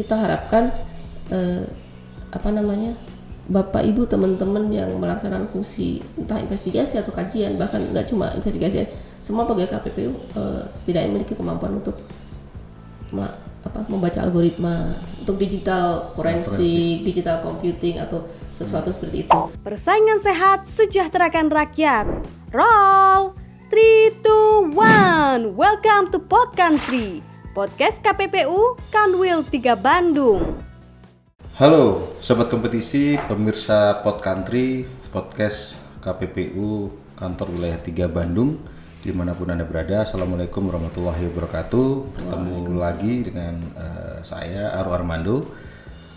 kita harapkan Bapak Ibu teman-teman yang melaksanakan fungsi entah investigasi atau kajian, bahkan nggak cuma investigasi, semua pegawai KPPU setidaknya memiliki kemampuan untuk membaca algoritma untuk digital forensik, digital computing atau sesuatu seperti itu. Persaingan sehat, sejahterakan rakyat. Roll 3, 2, 1. Welcome to Pod Country, podcast KPPU Kanwil 3 Bandung. Halo sobat kompetisi, pemirsa Pod Country, podcast KPPU Kantor Wilayah 3 Bandung, dimanapun Anda berada. Assalamualaikum warahmatullahi wabarakatuh. Bertemu lagi dengan saya Aru Armando,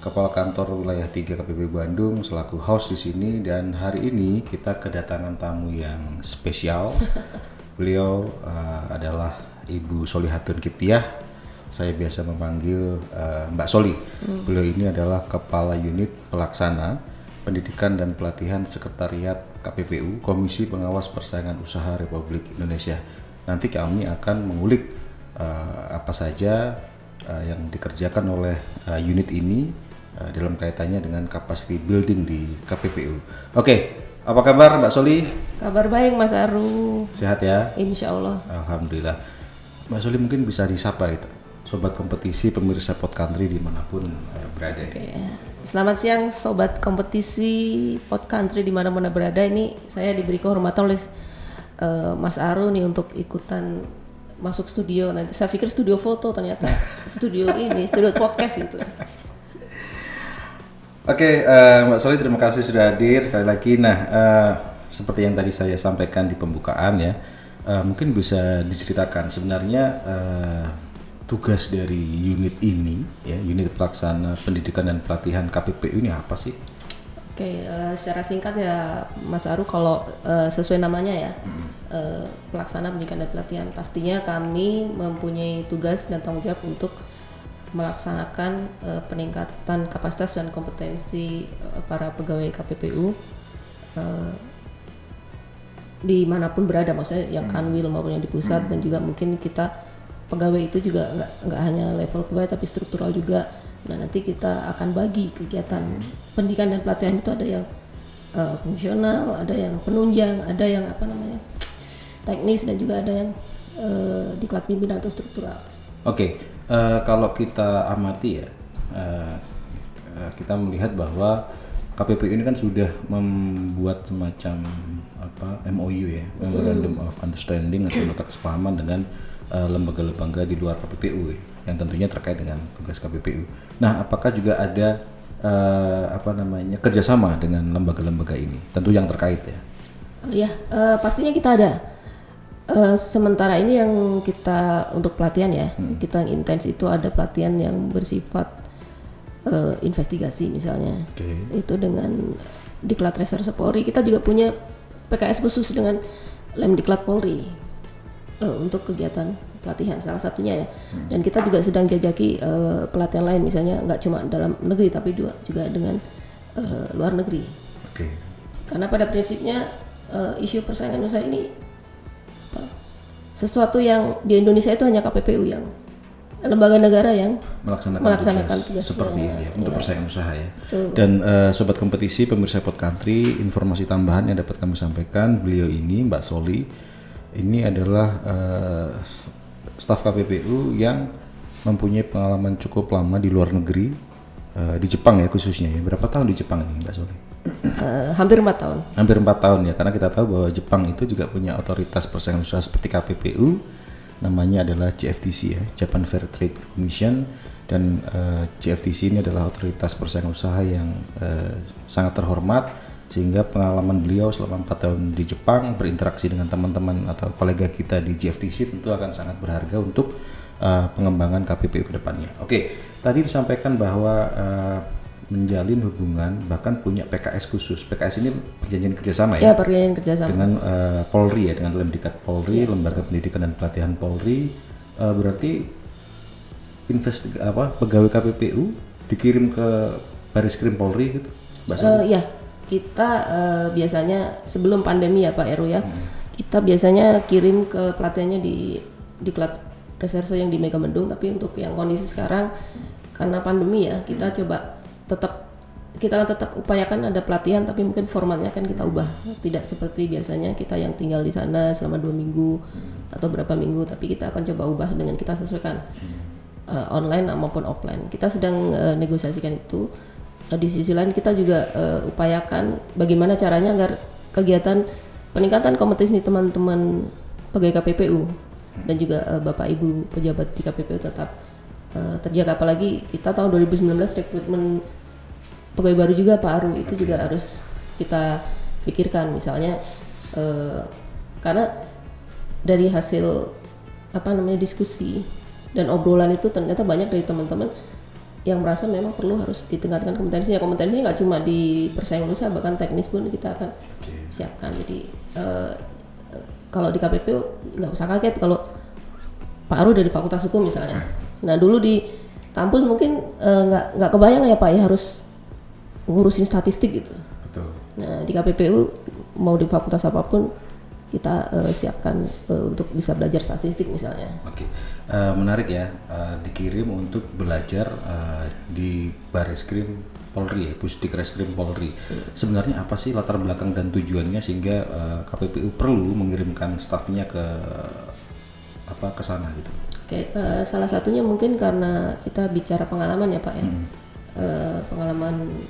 Kepala Kantor Wilayah 3 KPPU Bandung, selaku host di sini. Dan hari ini kita kedatangan tamu yang spesial. Beliau adalah Ibu Solihatun Kiptiah. Saya biasa memanggil Mbak Soli. Beliau ini adalah Kepala Unit Pelaksana Pendidikan dan Pelatihan Sekretariat KPPU, Komisi Pengawas Persaingan Usaha Republik Indonesia. Nanti kami akan mengulik apa saja yang dikerjakan oleh unit ini dalam kaitannya dengan capacity building di KPPU. Oke, apa kabar Mbak Soli? Kabar baik Mas Aru. Sehat ya? Insya Allah. Alhamdulillah. Mbak Soli mungkin bisa disapa itu, sobat kompetisi, pemirsa Pod Country dimanapun berada. Oke. Selamat siang sobat kompetisi Pod Country dimanapun berada. Ini saya diberi kehormatan oleh Mas Aru nih untuk ikutan masuk studio. Nanti saya pikir studio foto, ternyata studio podcast gitu. Oke, Mbak Soli, terima kasih sudah hadir sekali lagi. Nah, seperti yang tadi saya sampaikan di pembukaan ya, mungkin bisa diceritakan sebenarnya tugas dari unit ini, ya, unit pelaksana pendidikan dan pelatihan KPPU ini apa sih? Oke, secara singkat ya Mas Aru, kalau sesuai namanya ya, pelaksana pendidikan dan pelatihan, pastinya kami mempunyai tugas dan tanggung jawab untuk melaksanakan peningkatan kapasitas dan kompetensi para pegawai KPPU dimanapun berada, maksudnya yang kanwil maupun yang di pusat, dan juga mungkin kita pegawai itu juga nggak hanya level pegawai tapi struktural juga. Nah, nanti kita akan bagi kegiatan pendidikan dan pelatihan itu, ada yang fungsional, ada yang penunjang, ada yang teknis, dan juga ada yang diklat pimpinan atau struktural. Oke, kalau kita amati ya, kita melihat bahwa KPPU ini kan sudah membuat semacam MOU ya, Memorandum of Understanding atau nota kesepahaman dengan lembaga-lembaga di luar KPPU yang tentunya terkait dengan tugas KPPU. Nah, apakah juga ada kerjasama dengan lembaga-lembaga ini? Tentu yang terkait ya. Pastinya kita ada. Sementara ini yang kita untuk pelatihan ya, kita yang intens itu ada pelatihan yang bersifat investigasi misalnya. Itu dengan Diklat Reserse Polri. Kita juga punya PKS khusus dengan Lemdiklat Polri untuk kegiatan pelatihan salah satunya ya. Dan kita juga sedang jajaki pelatihan lain, misalnya nggak cuma dalam negeri tapi juga dengan luar negeri. Karena pada prinsipnya isu persaingan usaha ini sesuatu yang di Indonesia itu hanya KPPU yang lembaga negara yang melaksanakan tugas seperti ini ya, untuk persaingan usaha ya. Betul. Dan sobat kompetisi, pemirsa Pod Country, informasi tambahan yang dapat kami sampaikan, beliau ini Mbak Soli ini adalah staf KPPU yang mempunyai pengalaman cukup lama di luar negeri, di Jepang ya khususnya ya. Berapa tahun di Jepang ini Mbak Soli? Hampir 4 tahun. Hampir 4 tahun ya, karena kita tahu bahwa Jepang itu juga punya otoritas persaingan usaha seperti KPPU, namanya adalah JFTC ya, Japan Fair Trade Commission. Dan JFTC ini adalah otoritas persaingan usaha yang sangat terhormat, sehingga pengalaman beliau selama 4 tahun di Jepang berinteraksi dengan teman-teman atau kolega kita di JFTC tentu akan sangat berharga untuk pengembangan KPPU ke depannya. Oke, tadi disampaikan bahwa menjalin hubungan, bahkan punya PKS khusus. PKS ini perjanjian kerjasama ya? Ya, perjanjian kerjasama dengan Polri ya, dengan Lemdiklat Polri, Lembaga Pendidikan dan Pelatihan Polri. Berarti pegawai KPPU dikirim ke Bariskrim Polri gitu? Ya, kita biasanya sebelum pandemi ya Pak Eru ya, kita biasanya kirim ke pelatihannya di Diklat Reserse yang di Megamendung. Tapi untuk yang kondisi sekarang, karena pandemi ya, kita coba tetap upayakan ada pelatihan, tapi mungkin formatnya kan kita ubah, tidak seperti biasanya kita yang tinggal di sana selama 2 minggu atau berapa minggu, tapi kita akan coba ubah dengan kita sesuaikan online maupun offline. Kita sedang negosiasikan itu. Di sisi lain kita juga upayakan bagaimana caranya agar kegiatan peningkatan kompetisi teman-teman pegawai KPPU dan juga Bapak Ibu pejabat di KPPU tetap terjaga, apalagi kita tahun 2019 rekrutmen pegawai baru juga Pak Aru, itu juga harus kita pikirkan misalnya karena dari hasil diskusi dan obrolan itu ternyata banyak dari teman-teman yang merasa memang perlu harus ditingkatkan kompetensinya. Kompetensinya nggak cuma di persaingan usaha, bahkan teknis pun kita akan siapkan. Jadi kalau di KPPU nggak usah kaget kalau Pak Aru dari Fakultas Hukum misalnya. Nah dulu di kampus mungkin nggak kebayang ya Pak ya harus ngurusin statistik gitu. Betul. Nah di KPPU mau di fakultas apapun kita siapkan untuk bisa belajar statistik misalnya. Oke, menarik ya, dikirim untuk belajar di Bareskrim Polri ya, Pusdikreskrim Polri. Sebenarnya apa sih latar belakang dan tujuannya sehingga KPPU perlu mengirimkan stafnya ke sana gitu? Oke, salah satunya mungkin karena kita bicara pengalaman ya Pak ya, pengalaman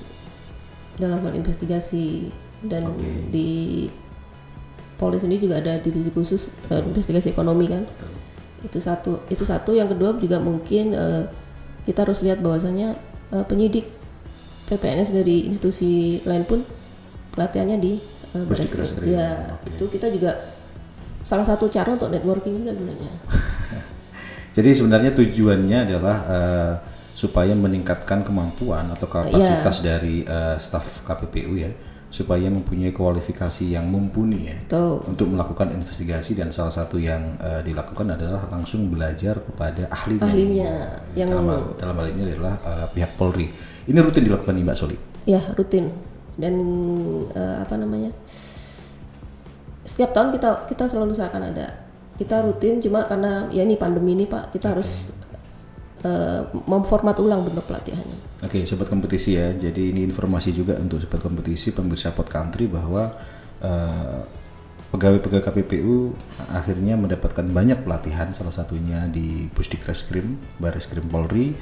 dalam hal investigasi dan di Polri sendiri juga ada divisi khusus investigasi ekonomi kan. Itu satu. Yang kedua juga mungkin kita harus lihat bahwasanya penyidik PPNS dari institusi lain pun pelatihannya di Bareskrim. Ya, itu kita juga salah satu cara untuk networking juga sebenarnya. Jadi sebenarnya tujuannya adalah supaya meningkatkan kemampuan atau kapasitas dari staf KPPU ya, supaya mempunyai kualifikasi yang mumpuni ya. Betul. Untuk melakukan investigasi, dan salah satu yang dilakukan adalah langsung belajar kepada ahlinya yang dalam hal ini adalah pihak Polri. Ini rutin dilakukan nih Mbak Soli? Ya rutin, dan setiap tahun kita selalu usahakan ada. Kita rutin, cuma karena ya ini pandemi ini Pak, kita harus memformat ulang bentuk pelatihannya. Oke, sobat kompetisi ya. Jadi ini informasi juga untuk sobat kompetisi pemirsa Pod Country bahwa pegawai-pegawai KPPU akhirnya mendapatkan banyak pelatihan, salah satunya di Pusdikreskrim Bareskrim Polri.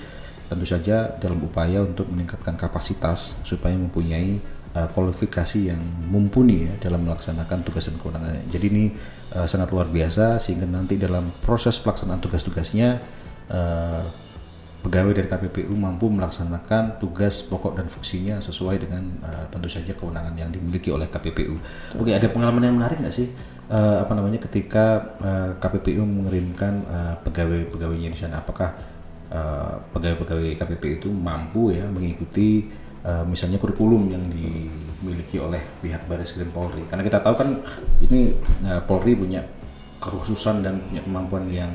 Tentu saja dalam upaya untuk meningkatkan kapasitas supaya mempunyai kualifikasi yang mumpuni ya dalam melaksanakan tugas dan kewenangannya. Jadi ini sangat luar biasa, sehingga nanti dalam proses pelaksanaan tugas-tugasnya pegawai dari KPPU mampu melaksanakan tugas pokok dan fungsinya sesuai dengan tentu saja kewenangan yang dimiliki oleh KPPU. Oke, ada pengalaman yang menarik nggak sih ketika KPPU mengirimkan pegawai-pegawainya di sana? Apakah pegawai-pegawai KPPU itu mampu ya mengikuti misalnya kurikulum yang dimiliki oleh pihak Bareskrim Polri? Karena kita tahu kan ini Polri punya kekhususan dan punya kemampuan yang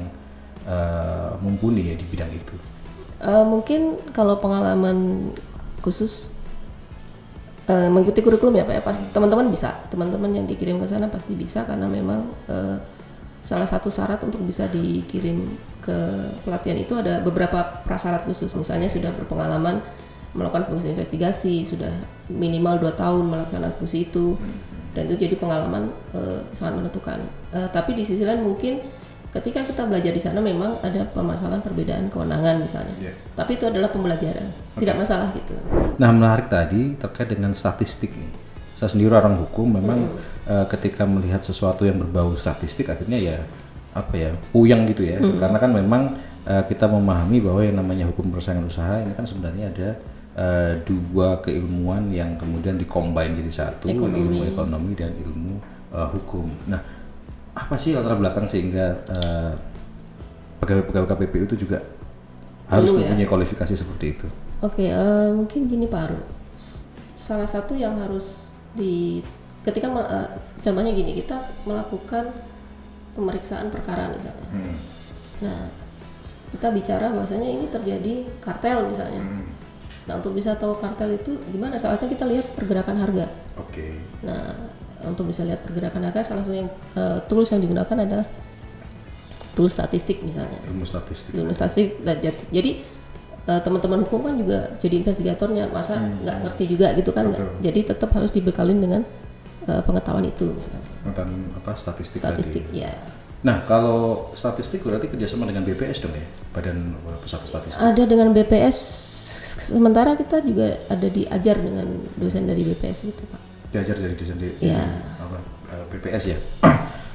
mumpuni ya di bidang itu. Mungkin kalau pengalaman khusus mengikuti kurikulum ya Pak ya, pas teman-teman yang dikirim ke sana pasti bisa, karena memang salah satu syarat untuk bisa dikirim ke pelatihan itu ada beberapa prasyarat khusus, misalnya sudah berpengalaman melakukan fungsi investigasi, sudah minimal 2 tahun melaksanakan fungsi itu, dan itu jadi pengalaman sangat menentukan. Tapi di sisi lain mungkin ketika kita belajar di sana memang ada permasalahan perbedaan kewenangan misalnya, tapi itu adalah pembelajaran, tidak masalah gitu. Nah, menarik tadi terkait dengan statistik nih. Saya sendiri orang hukum, memang ketika melihat sesuatu yang berbau statistik akhirnya ya puyeng gitu ya, karena kan memang kita memahami bahwa yang namanya hukum persaingan usaha ini kan sebenarnya ada dua keilmuan yang kemudian dikombin jadi satu, ilmu ekonomi dan ilmu hukum. Nah, apa sih latar belakang sehingga pegawai-pegawai KPPU itu juga harus mempunyai kualifikasi seperti itu? Oke, mungkin gini Pak Aru, salah satu yang harus ketika contohnya gini, kita melakukan pemeriksaan perkara misalnya. Nah, kita bicara bahwasanya ini terjadi kartel misalnya. Nah, untuk bisa tahu kartel itu gimana? Salah satunya kita lihat pergerakan harga. Nah, untuk bisa lihat pergerakan harga, salah satu yang tools yang digunakan adalah tools statistik misalnya. Ilmu statistik. Jadi teman-teman hukum kan juga jadi investigatornya, masa nggak ngerti juga gitu kan? Jadi tetap harus dibekalin dengan pengetahuan itu, misalnya. Tentang statistik tadi. Ya. Nah, kalau statistik berarti kerjasama dengan BPS dong ya, Badan Pusat Statistik. Ada dengan BPS, sementara kita juga ada diajar dengan dosen dari BPS gitu Pak. Diajar dari dosen di BPS ya.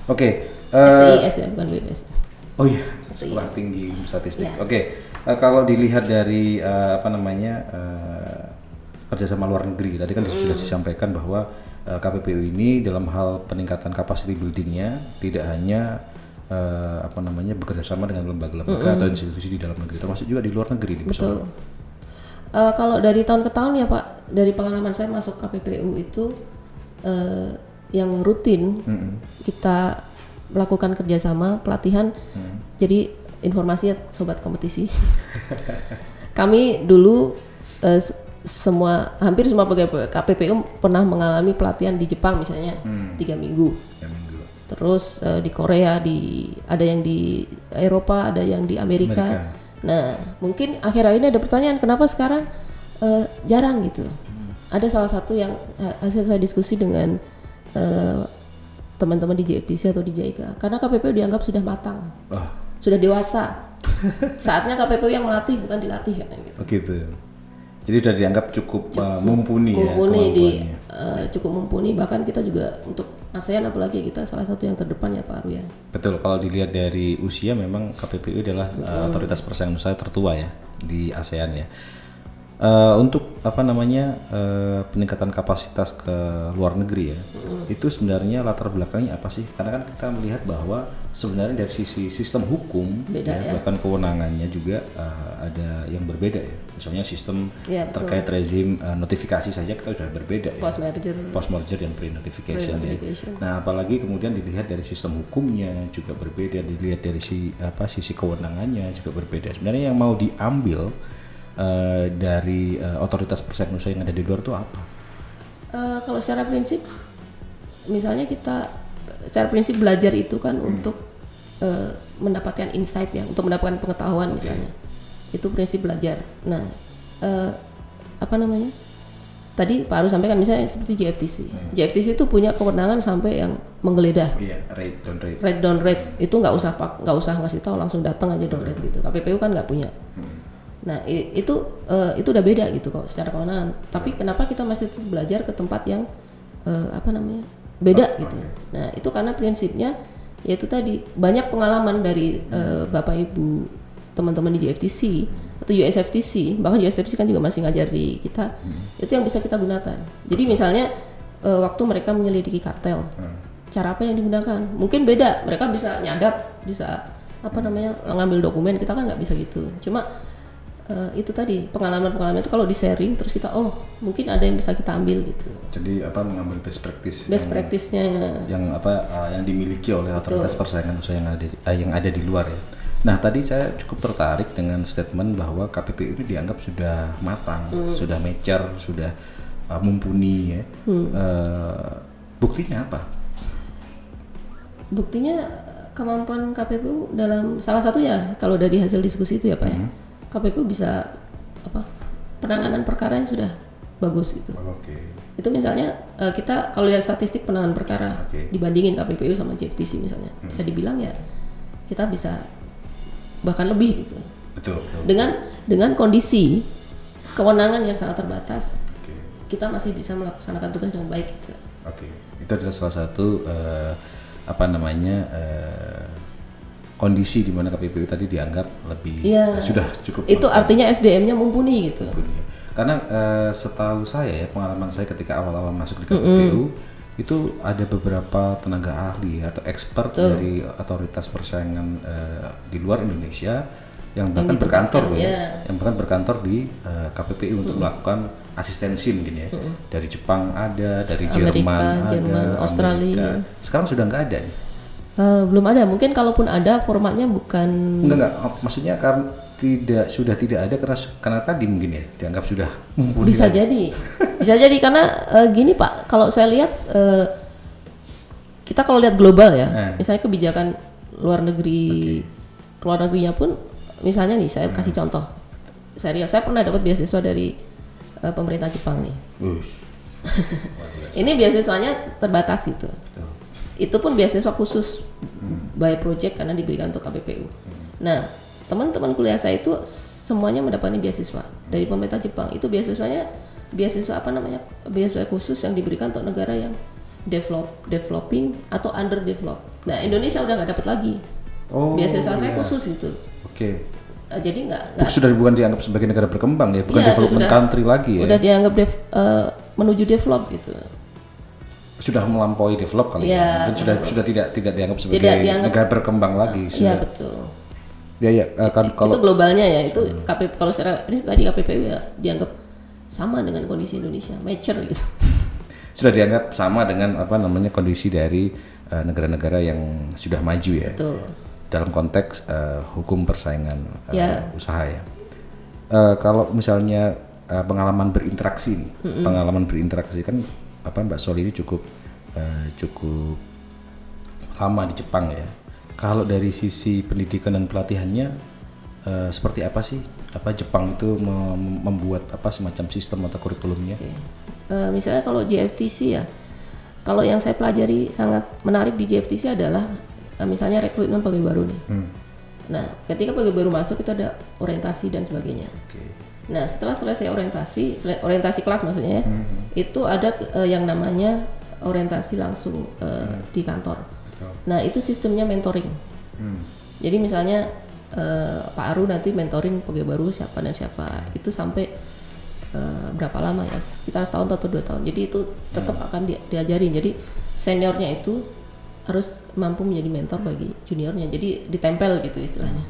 Oke. STIS ya, bukan BPS. Oh iya, Sekolah Tinggi Ilmu Statistik. Ya. Oke. Kalau dilihat dari kerjasama luar negeri, tadi kan sudah disampaikan bahwa KPPU ini dalam hal peningkatan capacity buildingnya tidak hanya bekerja sama dengan lembaga-lembaga atau institusi di dalam negeri, termasuk juga di luar negeri. Betul. Kalau dari tahun ke tahun ya Pak, dari pengalaman saya masuk KPPU itu yang rutin kita melakukan kerjasama pelatihan. Jadi informasinya sobat kompetisi. Kami dulu hampir semua pegawai KPPU pernah mengalami pelatihan di Jepang misalnya 3 minggu. Terus di Korea, ada yang di Eropa, ada yang di Amerika. Nah, mungkin akhir-akhir ini ada pertanyaan kenapa sekarang jarang gitu. Ada salah satu yang hasil saya diskusi dengan teman-teman di JFTC atau di JICA, karena KPPU dianggap sudah matang, sudah dewasa. Saatnya KPPU yang melatih, bukan dilatih kan gitu. Begitu. Jadi sudah dianggap cukup mumpuni cukup mumpuni, bahkan kita juga untuk ASEAN apalagi kita salah satu yang terdepan ya Pak Arya. Betul, kalau dilihat dari usia memang KPPU adalah otoritas persaingan usaha tertua ya di ASEAN ya. Untuk peningkatan kapasitas ke luar negeri ya, itu sebenarnya latar belakangnya apa sih? Karena kan kita melihat bahwa sebenarnya dari sisi sistem hukum bahkan kewenangannya juga ada yang berbeda ya. Misalnya sistem terkait rezim notifikasi saja kita sudah berbeda ya. Post merger dan pre notification ya. Nah, apalagi kemudian dilihat dari sistem hukumnya juga berbeda, dilihat dari sisi kewenangannya juga berbeda. Sebenarnya yang mau diambil dari otoritas persaingan usaha yang ada di luar itu apa? Kalau secara prinsip, misalnya kita secara prinsip belajar itu kan untuk mendapatkan insight ya, untuk mendapatkan pengetahuan misalnya. Itu prinsip belajar. Nah, tadi Pak Aru sampaikan misalnya seperti JFTC. JFTC itu punya kewenangan sampai yang menggeledah. Rate down rate itu nggak usah ngasih tahu, langsung datang aja down rate gitu. KPPU kan nggak punya. Nah itu udah beda gitu kok secara kewenangan. Tapi kenapa kita masih belajar ke tempat yang beda gitu. Nah itu karena prinsipnya yaitu tadi banyak pengalaman dari Bapak Ibu teman-teman di JFTC atau USFTC, bahkan USFTC kan juga masih ngajar di kita. Itu yang bisa kita gunakan. Jadi misalnya waktu mereka menyelidiki kartel, cara apa yang digunakan? Mungkin beda. Mereka bisa nyadap, bisa ngambil dokumen. Kita kan nggak bisa gitu. Cuma itu tadi pengalaman-pengalaman itu kalau di sharing terus kita mungkin ada yang bisa kita ambil gitu. Jadi mengambil best practice-nya yang dimiliki oleh otoritas persaingan usaha yang ada di luar ya. Nah, tadi saya cukup tertarik dengan statement bahwa KPPU ini dianggap sudah matang, sudah mature, sudah mumpuni ya. Buktinya apa? Buktinya kemampuan KPPU dalam salah satu ya kalau dari hasil diskusi itu ya Pak ya. KPPU bisa penanganan perkaranya sudah bagus gitu. Itu misalnya kita kalau lihat statistik penanganan perkara dibandingin KPPU sama JFTC misalnya, bisa dibilang ya kita bisa bahkan lebih gitu. Betul. Dengan kondisi kewenangan yang sangat terbatas, kita masih bisa melaksanakan tugas dengan baik gitu. Itu adalah salah satu kondisi di mana KPPU tadi dianggap lebih sudah cukup. Itu artinya SDM-nya mumpuni gitu. Karena setahu saya ya, pengalaman saya ketika awal-awal masuk di KPPU itu ada beberapa tenaga ahli atau expert dari otoritas persaingan di luar Indonesia yang bahkan berkantor di KPPU untuk melakukan asistensi mungkin ya. Dari Jepang ada, dari Jerman, Australia. Sekarang sudah nggak ada nih. Belum ada, mungkin kalaupun ada formatnya bukan. Enggak, maksudnya karena sudah tidak ada karena tadi mungkin ya dianggap sudah mumpuni. Bisa jadi karena gini Pak, kalau saya lihat kita kalau lihat global ya, misalnya kebijakan luar negerinya pun, misalnya nih saya kasih contoh, serial. Saya pernah dapat beasiswa dari pemerintah Jepang nih. Ini beasiswanya terbatas itu. Itu pun beasiswa khusus by project karena diberikan untuk KPPU. Nah, teman-teman kuliah saya itu semuanya mendapatkan beasiswa dari pemerintah Jepang. Itu beasiswanya beasiswa beasiswa khusus yang diberikan untuk negara yang developing atau underdeveloped. Nah, Indonesia udah nggak dapat lagi. Beasiswa saya khusus itu. Oke. Jadi nggak Sudah bukan dianggap sebagai negara berkembang ya, bukan development country lagi ya. Udah dianggap menuju develop gitu. Sudah melampaui develop kali ya. Dan sudah tidak dianggap sebagai negara berkembang lagi. Iya betul. Ya itu globalnya ya, itu kalau secara ini tadi KPPU ya dianggap sama dengan kondisi Indonesia, mature gitu. Sudah dianggap sama dengan kondisi dari negara-negara yang sudah maju ya. Betul. Dalam konteks hukum persaingan usaha ya. Kalau misalnya pengalaman berinteraksi nih, pengalaman berinteraksi kan Mbak Sol ini cukup lama di Jepang ya. Kalau dari sisi pendidikan dan pelatihannya seperti apa sih? Apa Jepang itu membuat semacam sistem atau kurikulumnya? Misalnya kalau JFTC ya, kalau yang saya pelajari sangat menarik di JFTC adalah misalnya rekrutmen pegawai baru nih. Nah, ketika pegawai baru masuk itu ada orientasi dan sebagainya. Nah, setelah selesai orientasi kelas maksudnya ya, itu ada yang namanya orientasi langsung di kantor. Nah, itu sistemnya mentoring. Jadi misalnya Pak Aru nanti mentoring pegawai baru siapa dan siapa. Itu sampai berapa lama ya? Sekitar setahun atau 2 tahun. Jadi itu tetap akan diajarin. Jadi seniornya itu harus mampu menjadi mentor bagi juniornya. Jadi ditempel gitu istilahnya.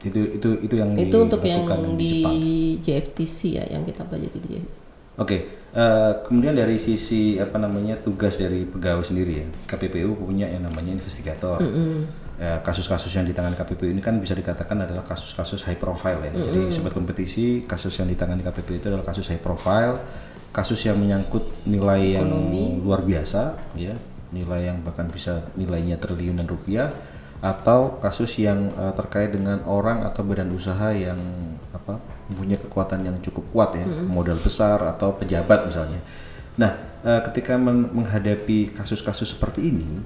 Itu yang itu untuk yang di JFTC ya, yang kita pelajari di JFTC. Oke. Kemudian dari sisi tugas dari pegawai sendiri ya, KPPU punya yang namanya investigator. Kasus-kasus yang ditangani KPPU ini kan bisa dikatakan adalah kasus-kasus high profile ya. Jadi sobat kompetisi, kasus yang ditangani KPPU itu adalah kasus high profile, kasus yang menyangkut nilai yang luar biasa ya, nilai yang bahkan bisa nilainya triliunan rupiah, atau kasus yang terkait dengan orang atau badan usaha yang punya kekuatan yang cukup kuat ya, modal besar atau pejabat misalnya. Nah, ketika menghadapi kasus-kasus seperti ini,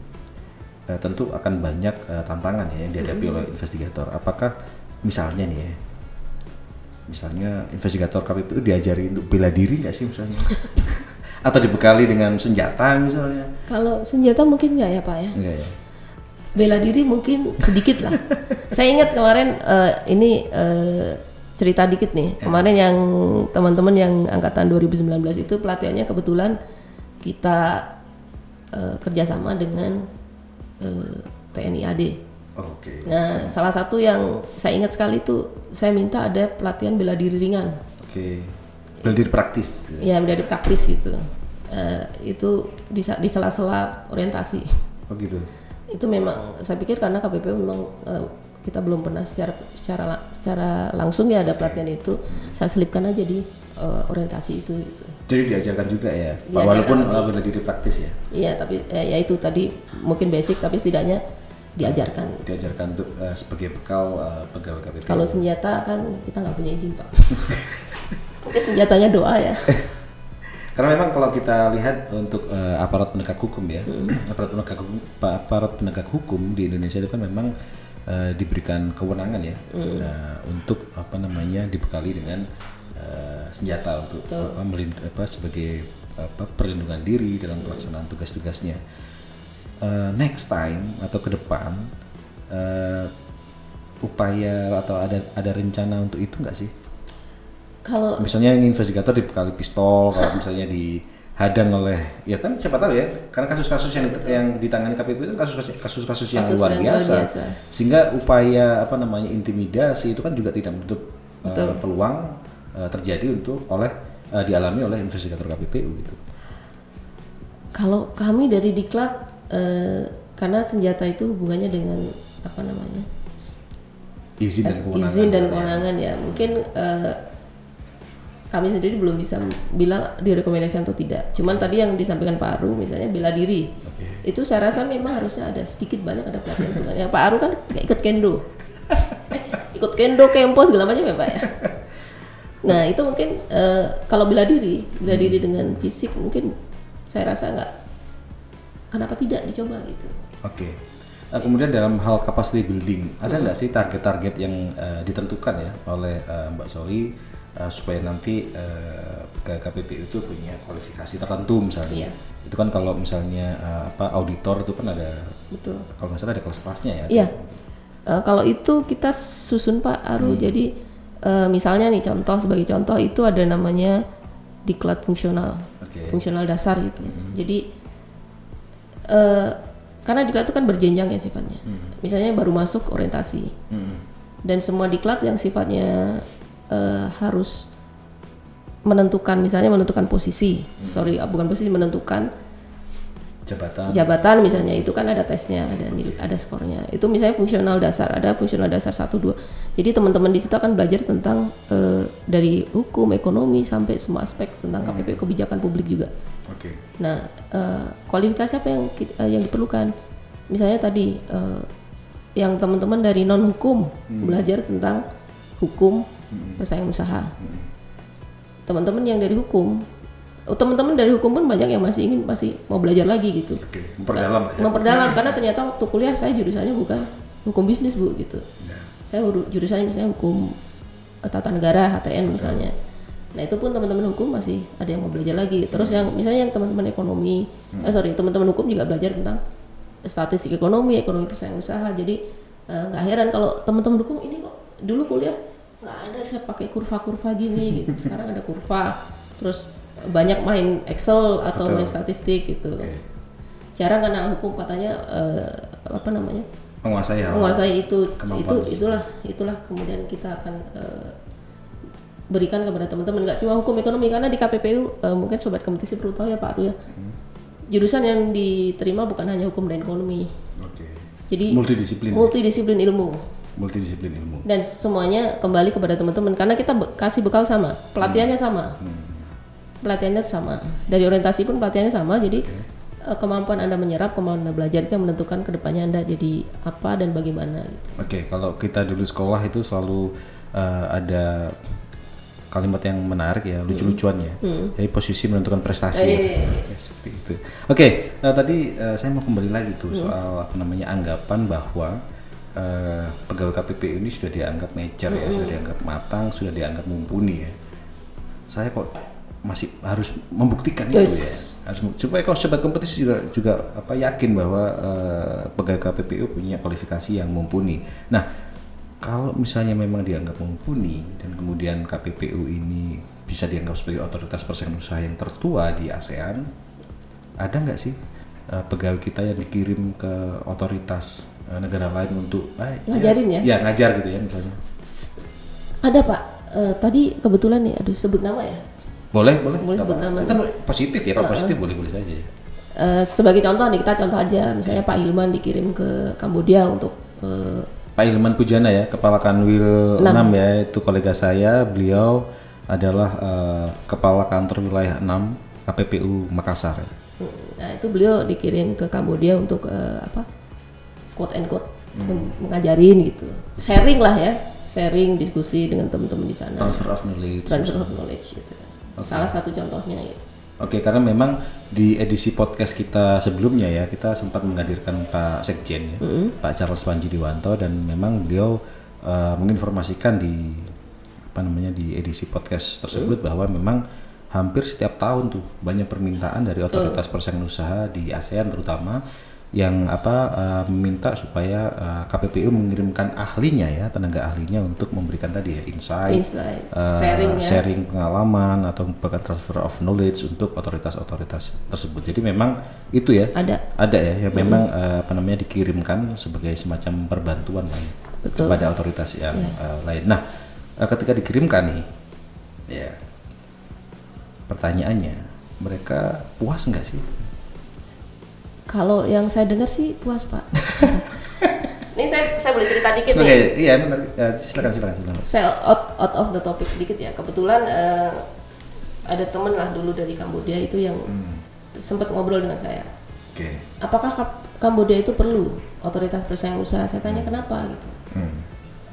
tentu akan banyak tantangan ya yang dihadapi oleh investigator. Apakah misalnya nih ya, misalnya investigator KPPU diajari untuk bela diri nggak sih misalnya? Atau dibekali dengan senjata misalnya? Kalau senjata mungkin nggak ya Pak ya? Enggak ya? Bela diri mungkin sedikit lah. Saya ingat kemarin cerita dikit nih. Kemarin yang teman-teman yang angkatan 2019 itu pelatihannya kebetulan kita kerjasama dengan TNI AD. Oke. Nah, salah satu yang saya ingat sekali itu saya minta ada pelatihan bela diri ringan. Oke. Bela diri praktis. Ya, bela diri praktis gitu. Itu di sela-sela orientasi. Oh gitu. Itu memang saya pikir karena KPPU memang kita belum pernah secara langsung ya ada pelatihan itu. Saya selipkan aja di orientasi itu. Jadi diajarkan juga ya, walaupun bela diri praktis ya. Iya, tapi ya itu tadi mungkin basic tapi setidaknya diajarkan. Diajarkan untuk sebagai bekal pegawai KPPU. Kalau senjata kan kita nggak punya izin Pak. Mungkin senjatanya doa ya. Karena memang kalau kita lihat untuk aparat penegak hukum ya, aparat penegak hukum di Indonesia itu kan memang diberikan kewenangan ya untuk dibekali dengan senjata untuk sebagai perlindungan diri dalam pelaksanaan tugas-tugasnya. Next time atau ke depan upaya atau ada rencana untuk itu nggak sih? Kalau misalnya investigator dibekali pistol, kalau misalnya dihadang oleh, ya kan siapa tahu ya, karena kasus-kasus yang ditangani KPPU itu kasus-kasus yang luar biasa, sehingga upaya intimidasi itu kan juga tidak menutup peluang terjadi dialami oleh investigator KPPU gitu. Kalau kami dari Diklat karena senjata itu hubungannya dengan izin dan kewenangan ya, mungkin kami sendiri belum bisa bilang direkomendasikan atau tidak. Cuman tadi yang disampaikan Pak Aru misalnya bela diri, itu saya rasa memang harusnya ada sedikit banyak ada pelatihan itu kan. Yang Pak Aru kan ikut kendo, ikut kendo, kempo segala macam ya Pak ya. Nah itu mungkin kalau bela diri dengan fisik mungkin saya rasa nggak, kenapa tidak dicoba gitu. Oke. Kemudian dalam hal capacity building, ada nggak sih target-target yang ditentukan ya oleh Mbak Soli supaya nanti KPPU itu punya kualifikasi tertentu misalnya? Iya. Itu kan kalau misalnya auditor itu kan ada, Betul. kalau nggak salah ada kelas-kelasnya ya? Iya. Kalau itu kita susun Pak Aru, jadi misalnya nih sebagai contoh itu ada namanya diklat fungsional, fungsional dasar gitu. Jadi karena diklat itu kan berjenjang ya sifatnya. Misalnya baru masuk orientasi, dan semua diklat yang sifatnya harus menentukan posisi, menentukan jabatan misalnya, itu kan ada tesnya, ada skornya. Itu misalnya fungsional dasar, ada fungsional dasar 1, 2. Jadi teman-teman di situ akan belajar tentang dari hukum, ekonomi sampai semua aspek tentang KPPU, kebijakan publik juga. Oke. Nah, kualifikasi apa yang diperlukan? Misalnya tadi yang teman-teman dari non hukum belajar tentang hukum persaingan usaha. Teman-teman yang dari hukum, teman-teman dari hukum pun banyak yang masih mau belajar lagi gitu. Oke. Memperdalam ya? Memperdalam karena ternyata waktu kuliah saya jurusannya bukan hukum bisnis Bu gitu. Saya jurusannya misalnya hukum tata negara, HTN misalnya. Nah itu pun teman-teman hukum masih ada yang mau belajar lagi. Terus yang misalnya yang teman-teman ekonomi, teman-teman hukum juga belajar tentang statistik ekonomi persaingan usaha. Jadi nggak heran kalau teman-teman hukum ini kok dulu kuliah nggak ada saya pakai kurva-kurva gini gitu. Sekarang ada kurva. Terus banyak main Excel atau main statistik gitu. Jarang kan anak hukum katanya menguasai itulah kemudian kita akan berikan kepada teman-teman, nggak cuma hukum ekonomi, karena di KPPU mungkin sobat kompetisi perlu tahu ya Pak Aru ya, jurusan yang diterima bukan hanya hukum dan ekonomi. Jadi multidisiplin ilmu dan semuanya kembali kepada teman-teman, karena kita kasih bekal sama, pelatihannya sama. Pelatihannya sama, dari orientasi pun pelatihannya sama, jadi kemampuan Anda menyerap, kemampuan Anda belajar itu yang menentukan kedepannya Anda jadi apa dan bagaimana gitu. Oke, kalau kita dulu sekolah itu selalu ada kalimat yang menarik ya, lucu-lucuan ya. Jadi posisi menentukan prestasi. Seperti itu. Oke, tadi saya mau kembali lagi tuh soal anggapan bahwa pegawai KPPU ini sudah dianggap mature ya, sudah dianggap matang, sudah dianggap mumpuni ya. Saya kok masih harus membuktikan itu ya. Supaya kalau sobat kompetisi juga yakin bahwa pegawai KPPU punya kualifikasi yang mumpuni. Nah, kalau misalnya memang dianggap mumpuni dan kemudian KPPU ini bisa dianggap sebagai otoritas persaingan usaha yang tertua di ASEAN, ada nggak sih pegawai kita yang dikirim ke otoritas negara lain untuk ngajarin ya? Ngajar gitu ya misalnya? Ada Pak. Tadi kebetulan nih, sebut nama ya? Boleh sebut nama. Kan positif ya, kalau positif boleh saja ya. Sebagai contoh nih, kita contoh aja, misalnya Pak Hilman dikirim ke Kamboja untuk Pak Hilman Pujana ya, Kepala Kanwil 6 ya, itu kolega saya. Beliau adalah Kepala Kantor Wilayah 6 KPPU Makassar ya. Nah itu beliau dikirim ke Kamboja untuk quote and quote mengajarin gitu, sharing lah ya, diskusi dengan teman-teman di sana. Transfer of knowledge gitu. Salah satu contohnya gitu. Oke, karena memang di edisi podcast kita sebelumnya ya, kita sempat menghadirkan Pak Sekjen ya, Pak Charles Panji Dewanto, dan memang beliau menginformasikan di edisi podcast tersebut bahwa memang hampir setiap tahun tuh banyak permintaan dari otoritas persaingan usaha di ASEAN terutama yang meminta supaya KPPU mengirimkan ahlinya ya, tenaga ahlinya untuk memberikan tadi ya insight sharing pengalaman atau bahkan transfer of knowledge untuk otoritas-otoritas tersebut. Jadi memang itu ya ada ya yang memang dikirimkan sebagai semacam perbantuan lah ya, kepada otoritas yang lain. Nah, ketika dikirimkan nih ya, pertanyaannya, mereka puas nggak sih? Kalau yang saya dengar sih puas Pak. Ini saya boleh cerita dikit nih. Oke, iya benar. Silakan. Saya out of the topic sedikit ya. Kebetulan ada temen lah dulu dari Kamboja itu yang sempat ngobrol dengan saya. Oke. Apakah Kamboja itu perlu otoritas persaingan usaha? Saya tanya kenapa gitu.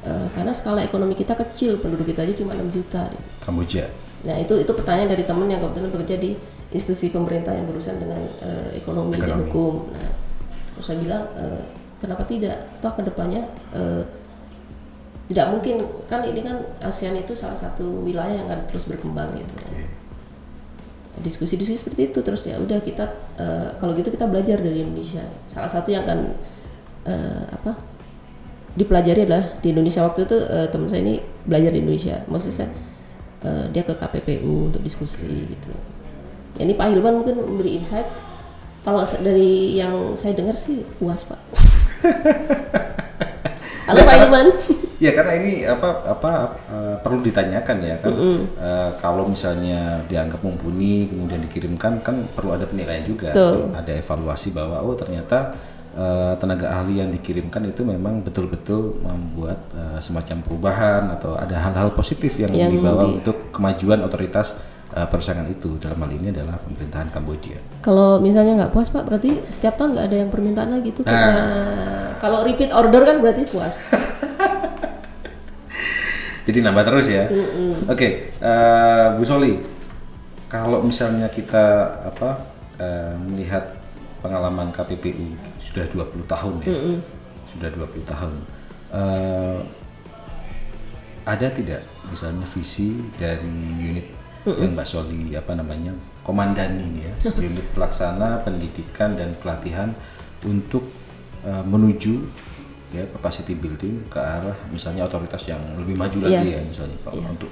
karena skala ekonomi kita kecil, penduduk kita aja cuma 6 juta. Kamboja. Nah itu pertanyaan dari teman yang kebetulan bekerja di institusi pemerintah yang berurusan dengan ekonomi dan hukum. Nah terus saya bilang kenapa tidak? Toh kedepannya tidak mungkin, kan ini kan ASEAN itu salah satu wilayah yang akan terus berkembang gitu. Diskusi-diskusi seperti itu, terus ya udah kita kalau gitu kita belajar dari Indonesia. Salah satu yang akan dipelajari adalah di Indonesia. Waktu itu teman saya ini belajar di Indonesia, maksudnya dia ke KPPU untuk diskusi gitu. Ya, ini Pak Hilman mungkin memberi insight. Kalau dari yang saya dengar sih puas Pak. Halo Pak Hilman. Ya karena ini perlu ditanyakan ya kan. Kalau misalnya dianggap mumpuni kemudian dikirimkan kan perlu ada penilaian juga. Ada evaluasi bahwa ternyata tenaga ahli yang dikirimkan itu memang betul-betul membuat semacam perubahan atau ada hal-hal positif yang dibawa untuk kemajuan otoritas persaingan itu. Dalam hal ini adalah pemerintahan Kamboja. Kalau misalnya nggak puas Pak, berarti setiap tahun nggak ada yang permintaan lagi tuh. Kalau repeat order kan berarti puas. Jadi nambah terus ya. Oke, Bu Soli, kalau misalnya kita melihat pengalaman KPPU sudah 20 tahun ya. Sudah 20 tahun. Ada tidak misalnya visi dari unit yang Mbak Soli komandani ya, unit pelaksana pendidikan dan pelatihan untuk menuju ya capacity building ke arah misalnya otoritas yang lebih maju lagi ya, misalnya untuk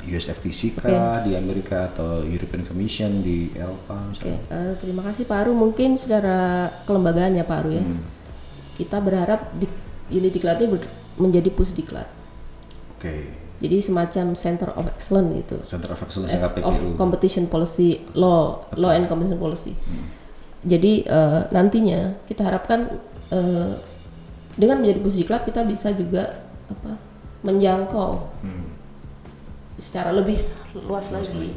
USFTC di Amerika atau European Commission di Eropa misalnya. Terima kasih Pak Aru. Mungkin secara kelembagaan ya Pak Aru ya, kita berharap di unit diklat ini menjadi pusdiklat. Jadi semacam Center of Excellence gitu. Center of Excellence KPPU. Of Competition Policy, Law and Competition Policy. Jadi nantinya kita harapkan dengan menjadi pusdiklat kita bisa juga menjangkau secara lebih luas lagi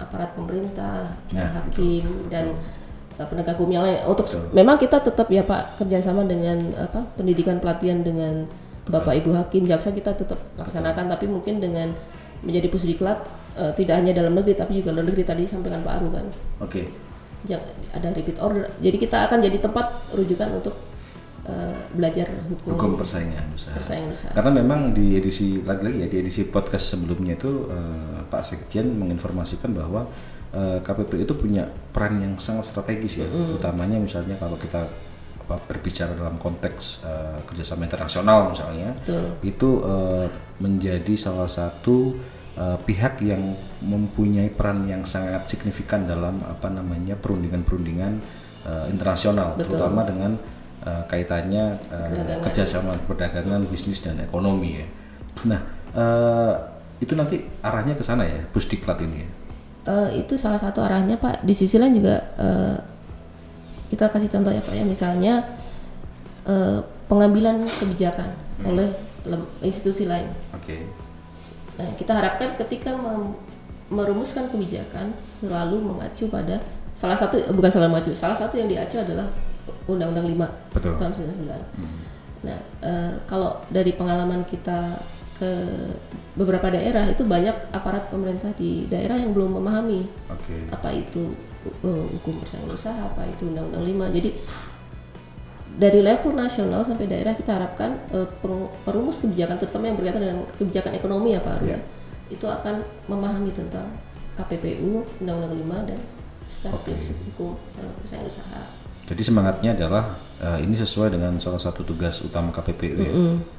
aparat pemerintah, hakim dan penegak hukum yang lain. Untuk memang kita tetap ya Pak kerjasama dengan pendidikan pelatihan dengan Bapak Ibu Hakim, jaksa kita tetap laksanakan, tapi mungkin dengan menjadi pusdiklat tidak hanya dalam negeri tapi juga luar negeri, tadi sampaikan Pak Aru kan. Ada repeat order. Jadi kita akan jadi tempat rujukan untuk belajar hukum persaingan usaha. Karena memang di edisi di edisi podcast sebelumnya itu Pak Sekjen menginformasikan bahwa KPPU itu punya peran yang sangat strategis ya, utamanya misalnya kalau kita berbicara dalam konteks kerjasama internasional misalnya, itu menjadi salah satu pihak yang mempunyai peran yang sangat signifikan dalam perundingan-perundingan internasional, terutama dengan kaitannya kerjasama perdagangan, bisnis dan ekonomi ya. Nah, itu nanti arahnya ke sana ya, pusdiklat ini ya. Itu salah satu arahnya Pak. Di sisi lain juga kita kasih contoh ya Pak ya, misalnya pengambilan kebijakan oleh institusi lain. Nah, kita harapkan ketika merumuskan kebijakan selalu mengacu pada salah satu yang diacu adalah Undang-Undang 5 tahun 99. Nah, kalau dari pengalaman kita ke beberapa daerah itu banyak aparat pemerintah di daerah yang belum memahami apa itu hukum persaingan usaha, apa itu Undang-Undang 5. Jadi dari level nasional sampai daerah kita harapkan perumus kebijakan, terutama yang berkaitan dengan kebijakan ekonomi ya Pak Aru, itu akan memahami tentang KPPU, Undang-Undang 5 dan secara prinsip hukum persaingan usaha. Jadi semangatnya adalah ini sesuai dengan salah satu tugas utama KPPU ya,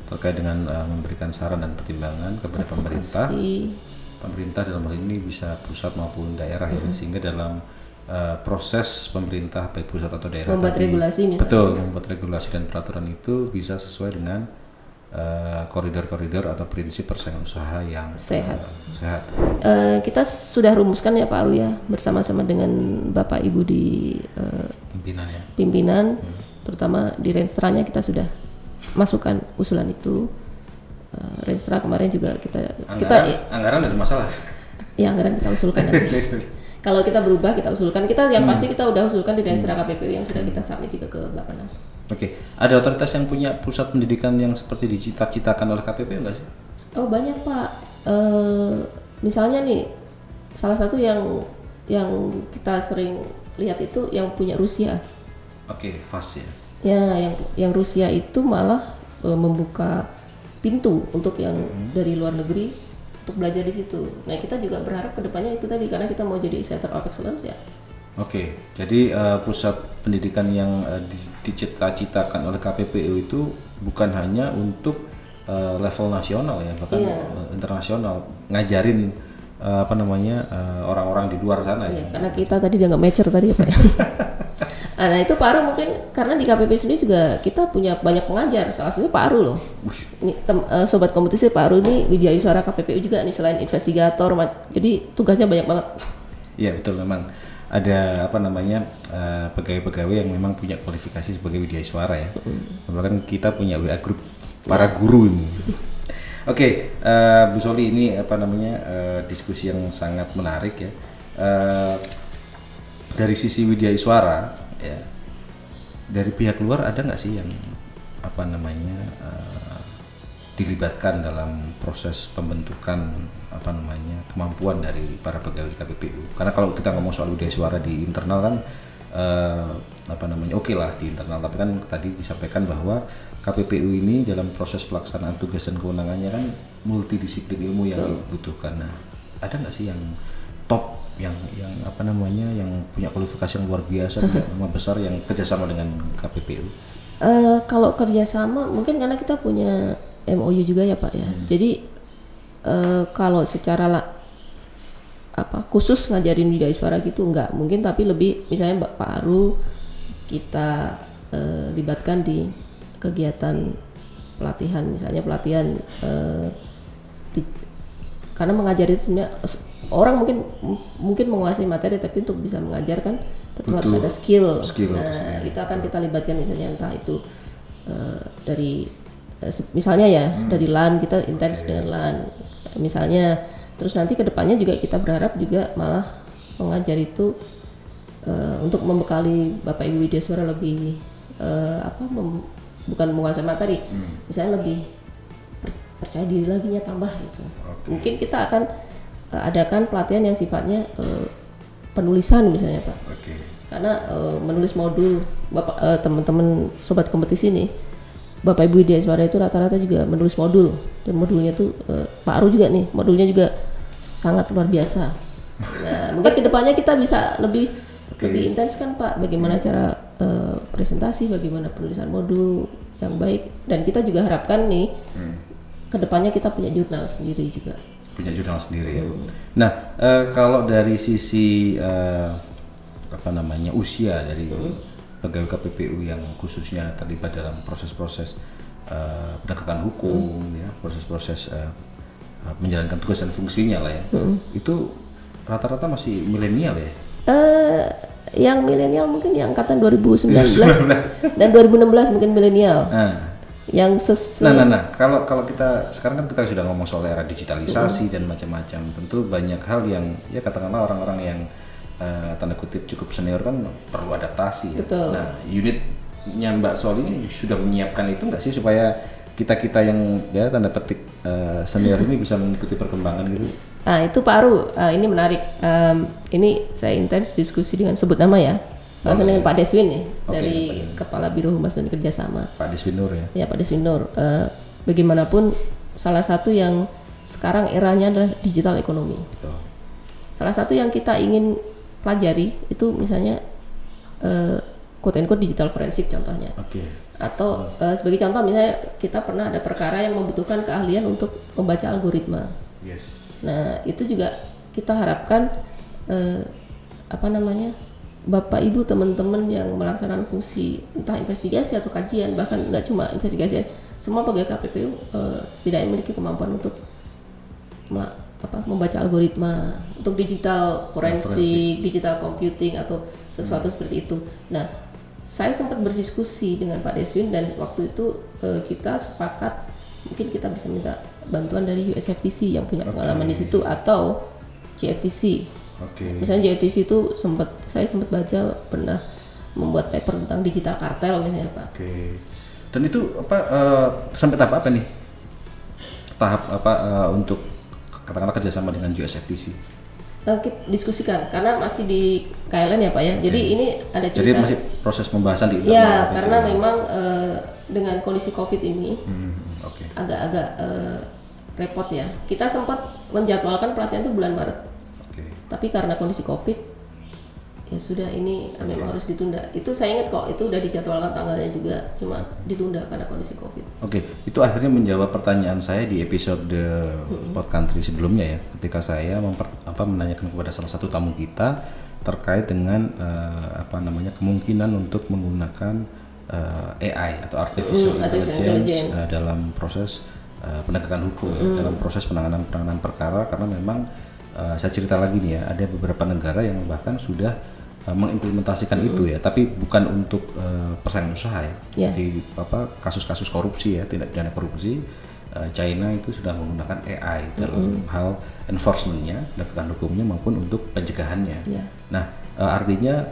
terkait dengan memberikan saran dan pertimbangan kepada pemerintah. Pemerintah dalam hal ini bisa pusat maupun daerah ya, sehingga dalam proses pemerintah baik pusat atau daerah membuat regulasi misalnya. Betul, membuat regulasi dan peraturan itu bisa sesuai dengan koridor-koridor atau prinsip persaingan usaha yang sehat. Kita sudah rumuskan ya Pak Aru ya, bersama-sama dengan Bapak Ibu di pimpinan, terutama di Renstra-nya kita sudah masukkan usulan itu. Renstra kemarin juga kita anggaran ada masalah. Ya, anggaran kita usulkan nanti. Kalau kita berubah kita usulkan, yang pasti kita udah usulkan di Renstra KPPU yang sudah kita submit juga ke Bappenas. Oke, ada otoritas yang punya pusat pendidikan yang seperti dicita-citakan oleh KPPU nggak sih? Oh banyak Pak. Misalnya nih, salah satu yang kita sering lihat itu yang punya Rusia. Oke, FAS ya. Ya, yang Rusia itu malah membuka pintu untuk yang dari luar negeri untuk belajar di situ. Nah kita juga berharap kedepannya itu tadi, karena kita mau jadi center of excellence ya. Oke, jadi pusat pendidikan yang dicita-citakan oleh KPPU itu bukan hanya untuk level nasional ya, bahkan internasional, ngajarin orang-orang di luar sana ya. Karena kita tadi dia nggak mature tadi ya Pak. Nah itu Pak Aru mungkin karena di KPPU sendiri juga kita punya banyak pengajar, salah satunya Pak Aru loh. Ini, sobat kompetisi Pak Aru ini wijaiswara KPPU juga nih, selain investigator, jadi tugasnya banyak banget. Iya betul, memang ada pegawai-pegawai yang memang punya kualifikasi sebagai wijaiswara ya. Bahkan kita punya WA group para guru ini. Oke, Bu Soli, ini diskusi yang sangat menarik ya. Dari sisi wijaiswara ya, dari pihak luar ada nggak sih yang dilibatkan dalam proses pembentukan kemampuan dari para pegawai di KPPU? Karena kalau kita ngomong soal wijaiswara di internal kan oke lah di internal, tapi kan tadi disampaikan bahwa KPPU ini dalam proses pelaksanaan tugas dan kewenangannya kan multidisiplin ilmu yang dibutuhkan. Nah, ada nggak sih yang top, yang punya kualifikasi yang luar biasa, yang besar, yang kerjasama dengan KPPU? Kalau kerjasama mungkin karena kita punya MOU juga ya Pak ya. Jadi kalau secara khusus ngajarin wijaiswara gitu enggak mungkin, tapi lebih misalnya Pak Aru kita libatkan di kegiatan pelatihan, misalnya pelatihan karena mengajar itu sebenarnya orang mungkin menguasai materi, tapi untuk bisa mengajar kan tentu harus ada skill. Nah itu akan kita libatkan, misalnya entah itu dari misalnya ya dari LAN, kita intens dengan LAN misalnya. Terus nanti kedepannya juga kita berharap juga malah mengajar itu untuk membekali Bapak Ibu wijaiswara lebih bukan menguasai materi, misalnya lebih percaya diri lagi nya tambah gitu. Mungkin kita akan adakan pelatihan yang sifatnya penulisan misalnya Pak. Karena menulis modul, Bapak teman-teman sobat kompetisi nih, Bapak Ibu wijaiswara itu rata-rata juga menulis modul, dan modulnya tuh Pak Aru juga nih, modulnya juga sangat luar biasa. Nah, mungkin kedepannya kita bisa lebih intens kan Pak, bagaimana cara presentasi, bagaimana penulisan modul yang baik, dan kita juga harapkan nih kedepannya kita punya jurnal sendiri juga. Punya jurnal sendiri ya. Nah, kalau dari sisi usia dari pegawai KPPU yang khususnya terlibat dalam proses-proses penegakan hukum ya, proses-proses menjalankan tugas dan fungsinya lah ya, itu rata-rata masih milenial ya? Yang milenial mungkin yang angkatan 2019 dan 2016 mungkin milenial. Yang kalau kita sekarang kan kita sudah ngomong soal era digitalisasi dan macam-macam, tentu banyak hal yang ya katakanlah orang-orang yang tanda kutip cukup senior kan perlu adaptasi ya. Betul. Nah, unitnya Mbak Soli ini sudah menyiapkan itu nggak sih supaya kita yang ya tanda petik senior ini bisa mengikuti perkembangan gitu? Nah itu Pak Aru, ini menarik. Ini saya intens diskusi dengan sebut nama ya, salah satu dengan Pak Deswin nih, dari Kepala Biro Humas dan Kerjasama. Pak Deswin Nur ya? Ya Pak Deswin Nur. Bagaimanapun salah satu yang sekarang eranya adalah digital ekonomi. Betul. Salah satu yang kita ingin pelajari itu misalnya quote and quote digital forensik contohnya. Atau sebagai contoh misalnya kita pernah ada perkara yang membutuhkan keahlian untuk membaca algoritma. Nah itu juga kita harapkan Bapak Ibu teman-teman yang melaksanakan fungsi entah investigasi atau kajian, bahkan nggak cuma investigasi, semua pegawai KPPU setidaknya memiliki kemampuan untuk membaca algoritma untuk digital forensik, digital computing atau sesuatu seperti itu. Nah, saya sempat berdiskusi dengan Pak Deswin dan waktu itu kita sepakat mungkin kita bisa minta bantuan dari USFTC yang punya pengalaman di situ atau JFTC. Misalnya JFTC itu saya sempat baca pernah membuat paper tentang digital kartel misalnya Pak. Oke. Dan itu sampai tahap apa nih? Tahap untuk katakanlah kerjasama dengan USFTC? Kita diskusikan karena masih di KLN ya Pak ya. Jadi ini ada cerita. Jadi masih proses pembahasan di internal. Ya, karena memang dengan kondisi COVID ini agak-agak repot ya. Kita sempat menjadwalkan pelatihan itu bulan Maret. Tapi karena kondisi COVID ya sudah ini memang harus ditunda. Itu saya ingat kok, itu udah dijadwalkan tanggalnya juga, cuma ditunda karena kondisi COVID. Itu akhirnya menjawab pertanyaan saya di episode Pod Country sebelumnya ya, ketika saya menanyakan kepada salah satu tamu kita terkait dengan kemungkinan untuk menggunakan AI atau artificial intelligence dalam proses penegakan hukum ya, dalam proses penanganan perkara, karena memang saya cerita lagi nih ya, ada beberapa negara yang bahkan sudah mengimplementasikan itu ya, tapi bukan untuk persaingan usaha ya. Di kasus-kasus korupsi ya, tindak pidana korupsi, China itu sudah menggunakan AI dalam hal enforcementnya, penegakan hukumnya maupun untuk pencegahannya. Nah, artinya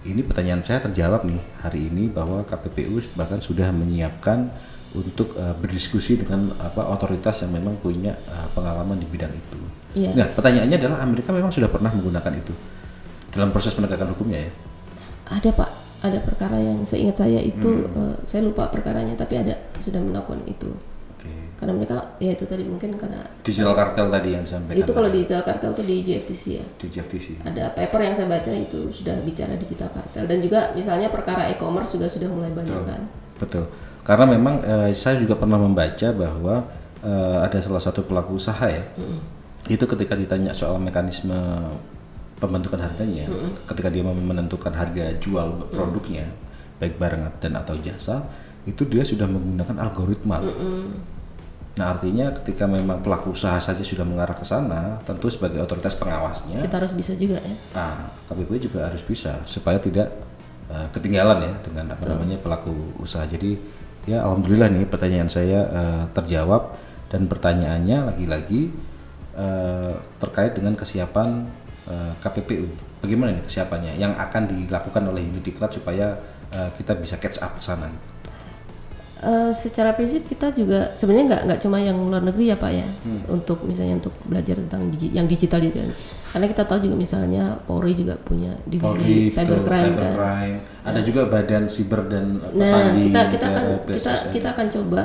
ini pertanyaan saya terjawab nih hari ini bahwa KPPU bahkan sudah menyiapkan untuk berdiskusi dengan otoritas yang memang punya pengalaman di bidang itu. Nah, pertanyaannya adalah Amerika memang sudah pernah menggunakan itu dalam proses penegakan hukumnya ya? Ada Pak, ada perkara yang seingat saya itu saya lupa perkaranya, tapi ada sudah melakukan itu. Karena mereka ya itu tadi mungkin karena digital kartel tadi yang disampaikan. Itu kalau digital kartel itu di JFTC ya. Di JFTC. Ada paper yang saya baca itu sudah bicara digital kartel, dan juga misalnya perkara e-commerce juga sudah mulai banyak kan. Betul. Karena memang saya juga pernah membaca bahwa ada salah satu pelaku usaha ya. Itu ketika ditanya soal mekanisme pembentukan harganya, ketika dia menentukan harga jual untuk produknya, baik barang dan atau jasa, itu dia sudah menggunakan algoritma. Nah, artinya ketika memang pelaku usaha saja sudah mengarah ke sana, tentu sebagai otoritas pengawasnya kita harus bisa juga ya. Nah, KPPU juga harus bisa supaya tidak ketinggalan ya dengan pelaku usaha. Jadi ya alhamdulillah nih pertanyaan saya terjawab, dan pertanyaannya lagi-lagi terkait dengan kesiapan KPPU. Bagaimana nih kesiapannya yang akan dilakukan oleh Unidiklat supaya kita bisa catch up ke sana gitu? Secara prinsip kita juga sebenarnya nggak cuma yang luar negeri ya Pak ya, untuk misalnya untuk belajar tentang yang digital itu, karena kita tahu juga misalnya Polri juga punya divisi cybercrime kan. Ada juga Badan Siber dan Sandi. Kita akan coba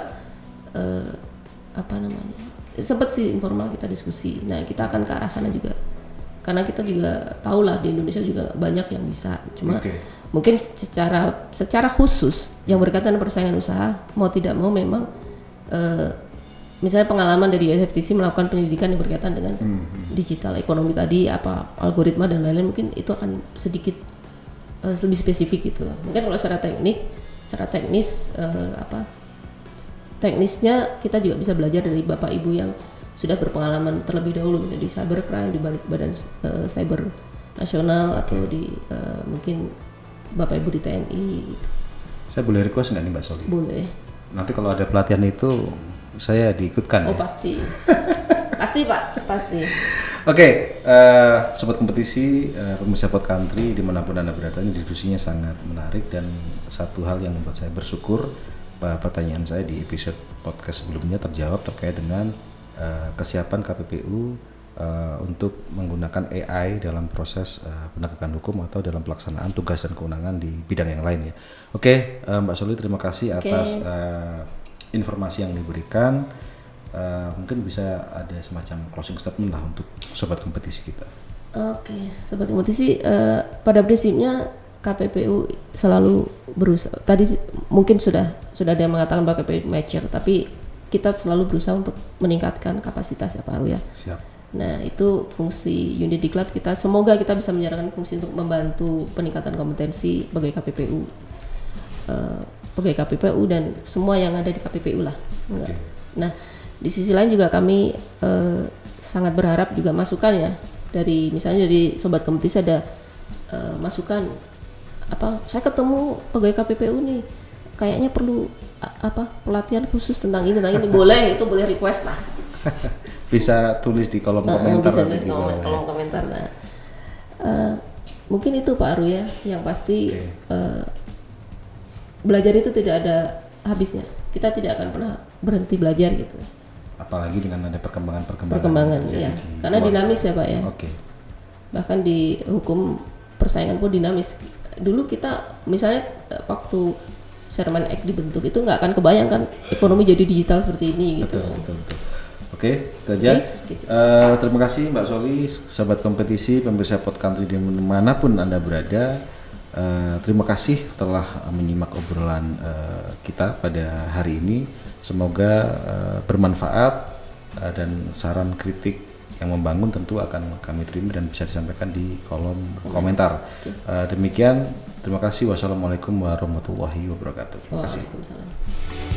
sempat sih informal kita diskusi. Nah, kita akan ke arah sana juga. Karena kita juga tahu lah di Indonesia juga banyak yang bisa, cuma mungkin secara khusus yang berkaitan dengan persaingan usaha, mau tidak mau memang misalnya pengalaman dari USFTC melakukan pendidikan yang berkaitan dengan digital ekonomi tadi, algoritma dan lain-lain, mungkin itu akan sedikit lebih spesifik gitu. Mungkin kalau secara teknisnya kita juga bisa belajar dari Bapak Ibu yang sudah berpengalaman terlebih dahulu, misalnya di cybercrime, di Badan Cyber Nasional, atau di mungkin Bapak Ibu di TNI gitu. Saya boleh request nggak nih Mbak Soli? Boleh. Nanti kalau ada pelatihan itu saya diikutkan. Pasti. Pasti Pak, pasti. Oke, sobat kompetisi, pemirsa Pod Country dimanapun Anda berada, ini diskusinya sangat menarik, dan satu hal yang membuat saya bersyukur, pertanyaan saya di episode podcast sebelumnya terjawab terkait dengan kesiapan KPPU untuk menggunakan AI dalam proses penegakan hukum atau dalam pelaksanaan tugas dan kewenangan di bidang yang lain ya. Oke, Mbak Soli, terima kasih atas informasi yang diberikan. Mungkin bisa ada semacam closing statement lah untuk sobat kompetisi kita. Oke, sobat kompetisi, pada prinsipnya KPPU selalu berusaha. Tadi mungkin sudah ada yang mengatakan bahwa KPPU mature, tapi kita selalu berusaha untuk meningkatkan kapasitas ya Pak Aru ya. Siap. Nah, itu fungsi Unidiklat kita. Semoga kita bisa menjalankan fungsi untuk membantu peningkatan kompetensi pegawai KPPU dan semua yang ada di KPPU lah. Okay. Nah, di sisi lain juga kami sangat berharap juga masukan ya dari misalnya dari sobat kompetisi, ada masukan saya ketemu pegawai KPPU nih, kayaknya perlu pelatihan khusus tentang ini boleh, itu boleh request lah. Bisa tulis di kolom komentar. Bisa tulis di kolom komentar. Nah, mungkin itu Pak Aru ya, yang pasti belajar itu tidak ada habisnya. Kita tidak akan pernah berhenti belajar gitu. Apalagi dengan ada perkembangan yang terjadi ya, di karena luar dinamis sana. ya Pak ya. Oke. Bahkan di hukum persaingan pun dinamis. Dulu kita misalnya waktu Sherman Act dibentuk itu nggak akan kebayangkan ekonomi jadi digital seperti ini gitu. Betul. Oke, itu aja. Gitu. Terima kasih Mbak Soli, sahabat kompetisi, pemirsa Pod Country dimanapun Anda berada. Terima kasih telah menyimak obrolan kita pada hari ini. Semoga bermanfaat dan saran kritik yang membangun tentu akan kami terima dan bisa disampaikan di kolom komentar. Demikian, terima kasih. Wassalamualaikum warahmatullahi wabarakatuh. Terima kasih. Waalaikumsalam.